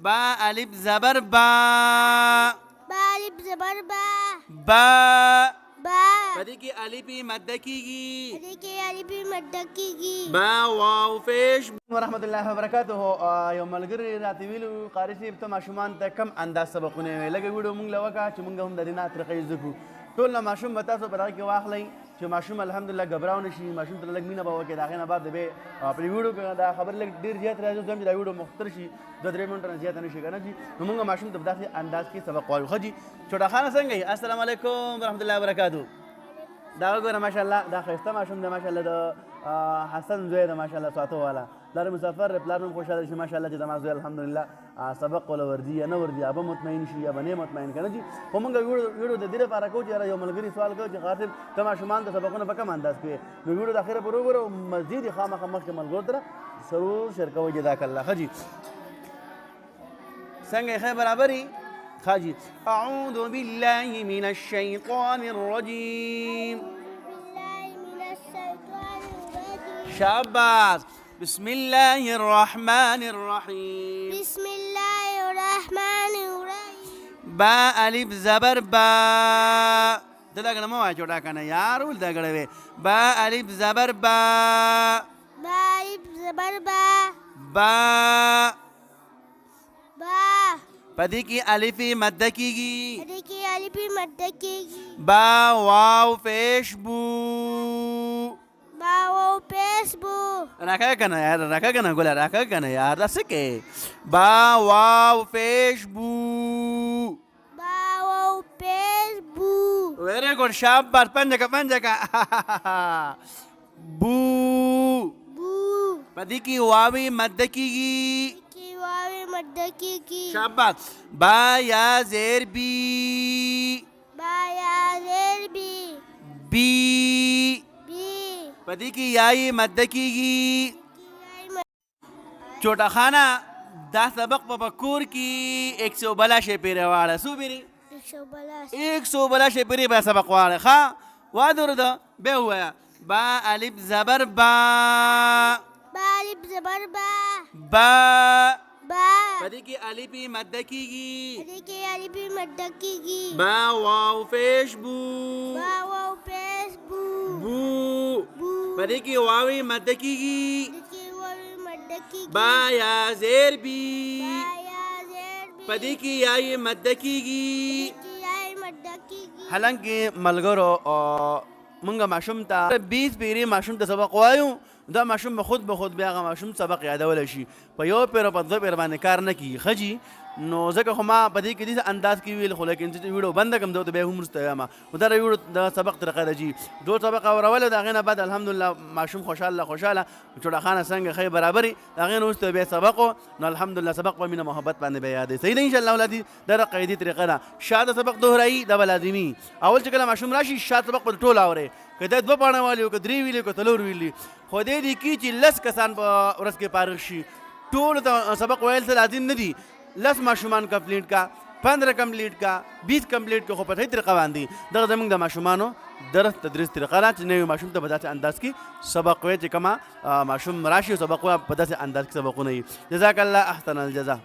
با الف زبر با. با الف زبر با. با. با. پدې کې الف مد کیږي. پدې کې الف مد کیږي. با واو فیش ورحمۃ اللہ وبرکاتہ. یو ملګری راته ویلو قاری صاحب ته ماشومان ته کم انداز سبقونه ویل لکه ویډیو مونږ له وکړه چې مونږ هم د دې نه طریقې زده کړو. ټول ماشوم به تاسو په دغه کې واخلئ چې ماشوم الحمدلله غبراو نه شي. ماشوم ته لږ مینه به وکړي. د هغې نه بعد د بیا په ویډیو کې دا خبرې لږ ډېر زیات راځي چې دا ویډیو مختصر شي 2-3 منټه نه زیاته نه شي که نه جي. نو مونږ ماشوم ته په داسې انداز کې سبق وایو. ښه جي چوټه خانه څنګه یې؟ السلام علیکم ورحمت الله وبرکاتو. دا وګوره ماشاءالله دا ښایسته ماشوم دی ماشاءالله د حسن زوی دی ماشاءالله ساتو والا. پلار مسافر دی پلار هم خوشحاله شي ماشاءالله چې زما زوی الحمدلله سبق وله ورځي یا نه ورځي یا به مطمئن شي یا به نه مطمئن که نه جي. خو مونږ ویډیو د دې لپاره کوو چې یاره یو ملګري سوال کوو چې قاسم ته ماشومان د سبقونه په کوم انداز کوې نو ویډیو د اخره پورې وګوره مزید یې خامخا مخکې ملګرو سره ضرور شیر کوئ. جزاک الله. ښه جي څنګه یې ښه برابر یې؟ ښه جي اعوذ بالله من الشیطان الرجیم. شاباش. بسم الله الرحمن الرحيم. بسم الله الرحمن الرحيم. با الف زبر با. دلګنه مو واچوټا کنه یار ول دګړې با الف زبر با. با الف زبر با. با. با. پدې کې الف مد کیږي. پدې کې الف مد کیږي. با واو پیش بو. با واو پیش بو. راکا کنه یار راکا کنه ګول راکا کنه یار داسې کې با واو پیش بو. با واو پیش بو. ویری ګډ شاباش. پنځه کا بو. بو. پدې کې واوی مد کیږي. کی واو مد کیږي. شاباش. با یا زیر بی. با یا زیر بی. بی. بی. پدې کې یای مد کیږي. چوټه خانه دا سبق په پکور کې 100 شی پیره واړه سو بیری 100 شی پیری به سبق واړه. ښه وادر ده به هوا با الف زبر با. با الف زبر با. با. با. پدې کې الف مد کیږي. پدې کې الف مد کیږي. با واو پیش بو. با واو پیش بو. بو. بو. پدې کې واوی مد کیږي. پدې کې واو مد کیږي. با یا زیر بی. با یا زیر بی. پدې کې یای مد کیږي. پدې کې یای مد کیږي. حالانکه ملګرو مونږ ماشوم ته 20 پیری ماشوم ته سبق وایو دا ماشوم به خود بیا هغه ماشوم سبق یادولی شي په یو پیر په دوه پیر باندې کار نه کیږي. ښه جي نو ځکه خو ما په دې کې داسې انداز کې ویل خو لیکن چې ویډیو بنده کړم ته بیا هم وروسته وایم نو دا ویډیو د سبق طریقه ده جي دوه سبق اورولو د هغې نه بعد الحمدلله ماشوم خوشحاله چوټه خانه څنګه ښې برابرې د هغې نه وروسته بیا سبق و نو الحمدلله سبق په مینه محبت باندې بیا یادوي. صحیح ده انشاءالله اولادي دا د قاعدې طریقه ده. شاته سبق دوهرایي دا به لازمي اول چې کله ماشوم راشي شاته سبق به ټول اورئ که دا 2 پاڼه والي که 3 ویلي که 4 ویلي خو دې دي کې چې 10 کسان په ورځ کې فارغ شي ټولو ته سبق ویل څه لازم نه دي. 10 ماشومان کمپلیټ کا 15 کمپلیټ کا 20 کمپلیټ کا خو په صحیح طریقه باندې دغه زموږ د ماشومانو درس تدریس طریقه ده چې نوي ماشوم ته په داسې انداز کې سبق وایي چې کومه ماشوم راشي سبق په داسې انداز کې سبقونه وي. جزاک الله احسن الجزا.